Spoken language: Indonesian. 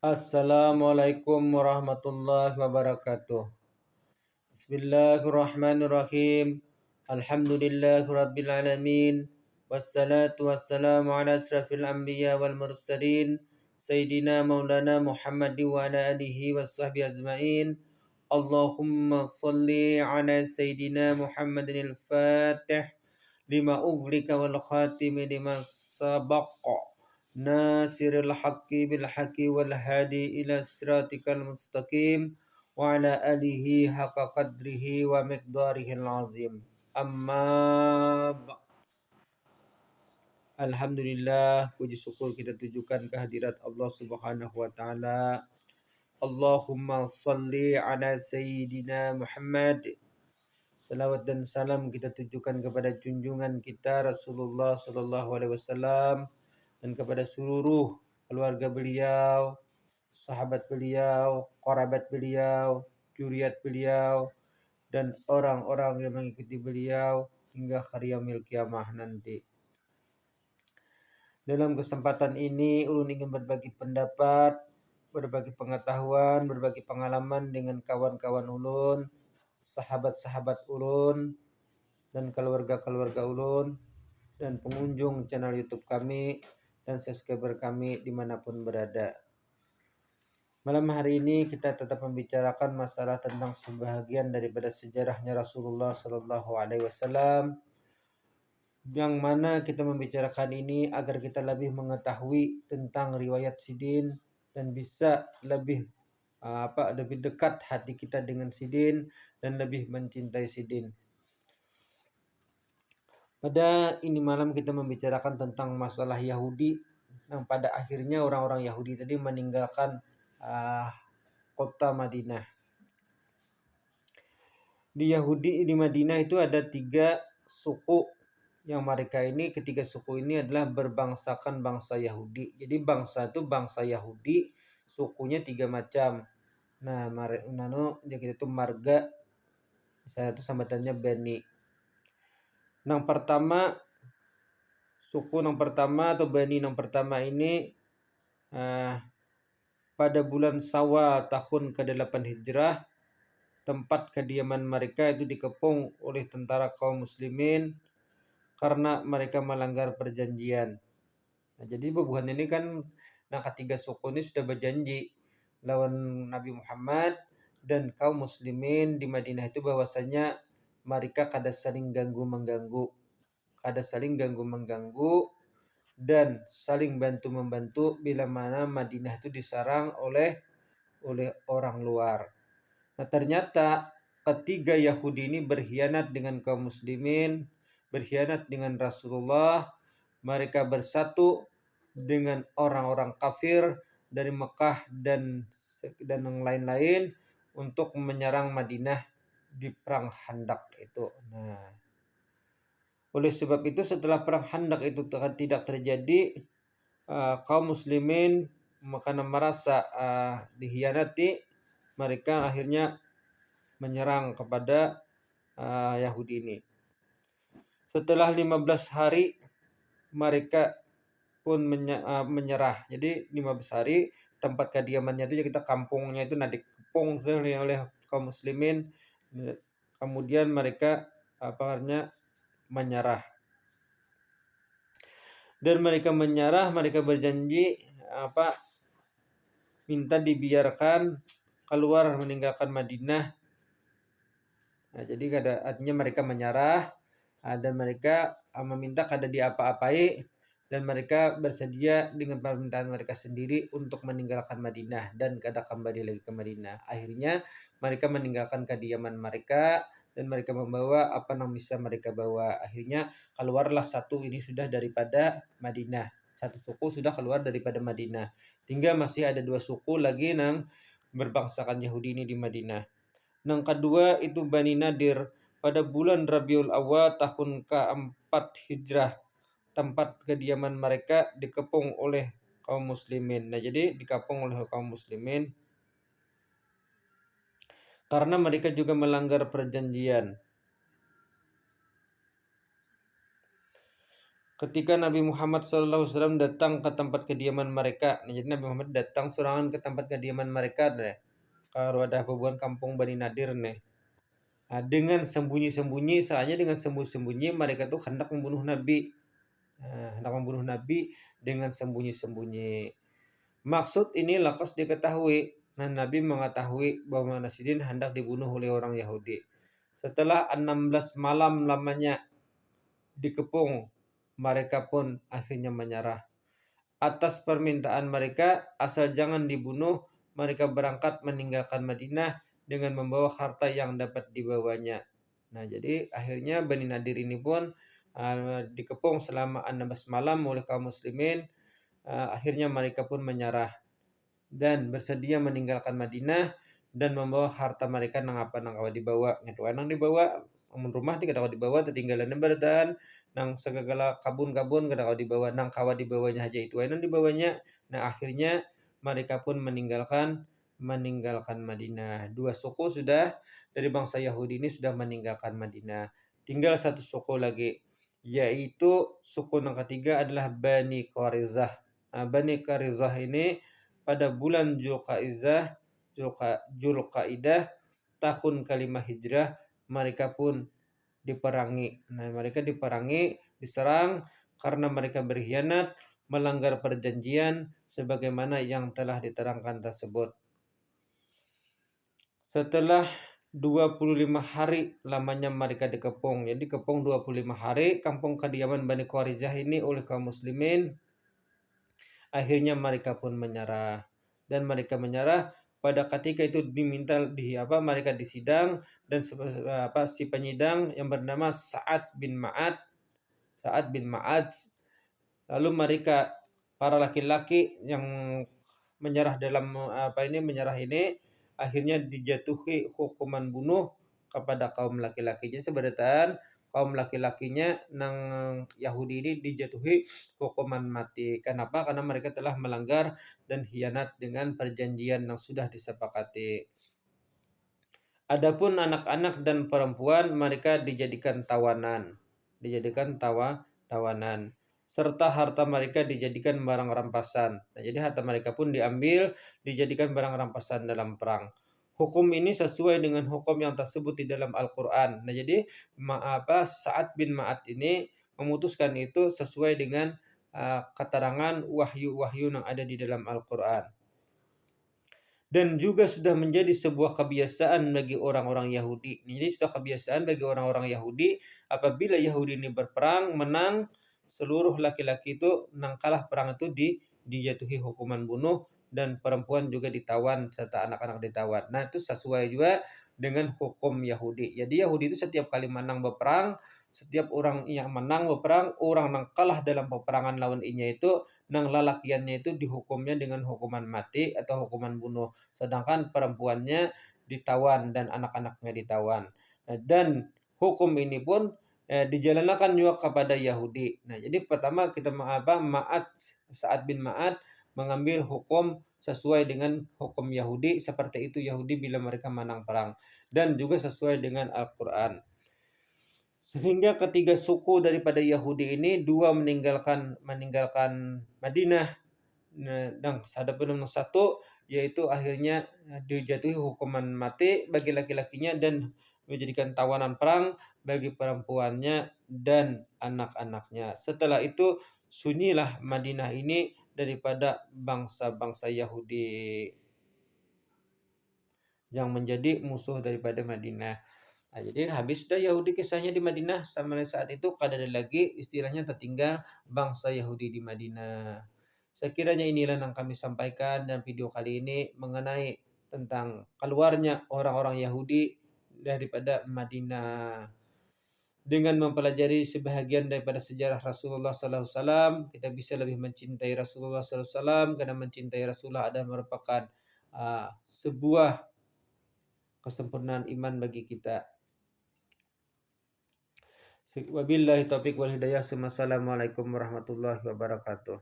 Assalamualaikum warahmatullahi wabarakatuh. Bismillahirrahmanirrahim. Alhamdulillahi rabbil alamin. Wassalatu wassalamu ala asrafil anbiya wal mursalin. Sayyidina maulana Muhammad wa ala alihi wasahbihi ajma'in. Allahumma salli ala Sayyidina Muhammadin al-Fatih lima ughliqa wal khatimi lima sabaqa nasiril haqqi bil haqqi wal hadi ila siratikal mustaqim wa ala alihi haqqa qadrihi wa miqdarihil azim. Amma Alhamdulillah, puji syukur kita tujukan kehadirat Allah Subhanahu wa taala. Allahumma salli ala sayyidina Muhammad. Salawat dan salam kita tujukan kepada junjungan kita Rasulullah Sallallahu Alaihi Wasallam dan kepada seluruh keluarga beliau, sahabat beliau, kerabat beliau, juriat beliau, dan orang-orang yang mengikuti beliau hingga hari yaumil kiamah nanti. Dalam kesempatan ini, ulun ingin berbagi pendapat, berbagi pengetahuan, berbagi pengalaman dengan kawan-kawan ulun, sahabat-sahabat ulun, dan keluarga-keluarga ulun, dan pengunjung channel YouTube kami, dan subscriber kami dimanapun berada. Malam hari ini kita tetap membicarakan masalah tentang sebahagian daripada sejarahnya Rasulullah Sallallahu Alaihi Wasallam, yang mana kita membicarakan ini agar kita lebih mengetahui tentang riwayat Sidin dan bisa lebih lebih dekat hati kita dengan Sidin dan lebih mencintai Sidin. Pada ini malam kita membicarakan tentang masalah Yahudi yang pada akhirnya orang-orang Yahudi tadi meninggalkan kota Madinah. Di Madinah itu ada 3 suku yang mereka ini, ketiga suku ini adalah berbangsakan bangsa Yahudi. Jadi bangsa itu bangsa Yahudi, sukunya 3 macam. Nah, jadi itu marga, misalnya itu sambatannya Bani. Yang pertama, suku yang pertama atau Bani yang pertama ini pada bulan Syawal tahun ke-8 Hijrah, tempat kediaman mereka itu dikepung oleh tentara kaum muslimin karena mereka melanggar perjanjian. Nah, jadi bubuhan ini kan ketiga suku ini sudah berjanji lawan Nabi Muhammad dan kaum muslimin di Madinah itu bahwasanya mereka kada saling ganggu-mengganggu, dan saling bantu-membantu bila mana Madinah itu diserang oleh orang luar. Nah, ternyata ketiga Yahudi ini berkhianat dengan kaum muslimin, berkhianat dengan Rasulullah. Mereka bersatu dengan orang-orang kafir dari Mekah dan yang lain-lain untuk menyerang Madinah di perang Khandaq itu. Nah, oleh sebab itu setelah perang Khandaq itu tidak terjadi, kaum muslimin karena merasa dikhianati, mereka akhirnya menyerang kepada Yahudi ini. Setelah 15 hari mereka pun menyerah. Jadi 15 hari tempat kediamannya itu kita kampungnya itu dikepung oleh kaum muslimin. Kemudian mereka menyerah. Dan mereka menyerah, mereka berjanji minta dibiarkan keluar meninggalkan Madinah. Nah, jadi artinya mereka menyerah dan mereka meminta kada diapa-apai, dan mereka bersedia dengan permintaan mereka sendiri untuk meninggalkan Madinah dan kada kembali lagi ke Madinah. Akhirnya mereka meninggalkan kediaman mereka dan mereka membawa apa yang bisa mereka bawa. Akhirnya keluarlah satu ini sudah daripada Madinah. Satu suku sudah keluar daripada Madinah. Tinggal masih ada 2 suku lagi yang berbangsakan Yahudi ini di Madinah. Yang kedua itu Bani Nadir pada bulan Rabiul Awal tahun ke-4 Hijrah. Tempat kediaman mereka dikepung oleh kaum muslimin. Nah, jadi dikepung oleh kaum muslimin karena mereka juga melanggar perjanjian. ketika Nabi Muhammad SAW datang ke tempat kediaman mereka. Nah, jadi Nabi Muhammad datang sorangan ke tempat kediaman mereka deh. Kalau ada hubungan kampung Bani Nadir nih. Nah, dengan sembunyi-sembunyi, soalnya dengan sembunyi-sembunyi mereka tuh hendak membunuh Nabi. Hendak membunuh Nabi dengan sembunyi-sembunyi. Maksud ini lekas diketahui. Nah, Nabi mengetahui bahwa Nasidin hendak dibunuh oleh orang Yahudi. Setelah 16 malam lamanya dikepung, mereka pun akhirnya menyerah. Atas permintaan mereka, asal jangan dibunuh, mereka berangkat meninggalkan Madinah dengan membawa harta yang dapat dibawanya. Nah, jadi akhirnya Bani Nadir ini pun dikepung selama 16 malam oleh kaum muslimin. Akhirnya mereka pun menyerah dan bersedia meninggalkan Madinah dan membawa harta mereka nang apa nang kawa dibawa. Nang dibawa rumah tidak kawa dibawa, tertinggalan berdan nang segala kabun-kabun kada kawa dibawa, nang kawa dibawanya aja itu nang dibawanya. Nah, akhirnya mereka pun meninggalkan Madinah. Dua suku sudah dari bangsa Yahudi ini sudah meninggalkan Madinah. Tinggal satu suku lagi, yaitu suku yang ketiga adalah Bani Quraizah. Bani Quraizah ini pada bulan Zulqaidah tahun kelima Hijrah mereka pun diperangi. Nah, mereka diperangi, diserang karena mereka berkhianat, melanggar perjanjian sebagaimana yang telah diterangkan tersebut. Setelah 25 hari lamanya mereka dikepung. Jadi dikepung 25 hari kampung kediaman Bani Quraizah ini oleh kaum muslimin. Akhirnya mereka pun menyerah. Dan mereka menyerah pada ketika itu mereka disidang dan si penyidang yang bernama Sa'ad bin Ma'ad. Lalu mereka para laki-laki yang menyerah ini akhirnya dijatuhi hukuman bunuh kepada kaum laki-laki. Jadi sebenarnya kaum laki-lakinya nang Yahudi ini dijatuhi hukuman mati. Kenapa? Karena mereka telah melanggar dan khianat dengan perjanjian yang sudah disepakati. Adapun anak-anak dan perempuan mereka dijadikan tawanan. Serta harta mereka dijadikan barang rampasan. Nah, jadi harta mereka pun diambil, dijadikan barang rampasan dalam perang. Hukum ini sesuai dengan hukum yang tersebut di dalam Al-Quran. Nah, jadi Sa'ad bin Ma'ad ini memutuskan itu sesuai dengan keterangan wahyu-wahyu yang ada di dalam Al-Quran. Dan juga sudah menjadi sebuah kebiasaan bagi orang-orang Yahudi. Jadi sudah kebiasaan bagi orang-orang Yahudi apabila Yahudi ini berperang, menang, seluruh laki-laki itu nang kalah perang itu dijatuhi hukuman bunuh dan perempuan juga ditawan serta anak-anak ditawan. Nah, itu sesuai juga dengan hukum Yahudi. Jadi Yahudi itu setiap kali menang berperang, setiap orang yang menang berperang, orang yang kalah dalam peperangan lawan inya itu nang lalakiannya itu dihukumnya dengan hukuman mati atau hukuman bunuh, sedangkan perempuannya ditawan dan anak-anaknya ditawan. Dan hukum ini pun dijalankan juga kepada Yahudi. Nah, jadi pertama kita Sa'ad bin Ma'ad mengambil hukum sesuai dengan hukum Yahudi, seperti itu Yahudi bila mereka menang perang, dan juga sesuai dengan Al-Quran. Sehingga ketiga suku daripada Yahudi ini, dua meninggalkan Madinah, dan ada penentu satu, yaitu akhirnya dijatuhi hukuman mati bagi laki-lakinya dan menjadikan tawanan perang bagi perempuannya dan anak-anaknya. Setelah itu sunyilah Madinah ini daripada bangsa-bangsa Yahudi yang menjadi musuh daripada Madinah. Nah, jadi habis sudah Yahudi kisahnya di Madinah, sama saat itu kada ada lagi istilahnya tertinggal bangsa Yahudi di Madinah. Sekiranya inilah yang kami sampaikan dalam video kali ini mengenai tentang keluarnya orang-orang Yahudi daripada Madinah. Dengan mempelajari sebahagian daripada sejarah Rasulullah SAW, kita bisa lebih mencintai Rasulullah SAW, karena mencintai Rasulullah adalah merupakan sebuah kesempurnaan iman bagi kita. Wabillahi taufiq wal hidayah. Assalamualaikum warahmatullahi wabarakatuh.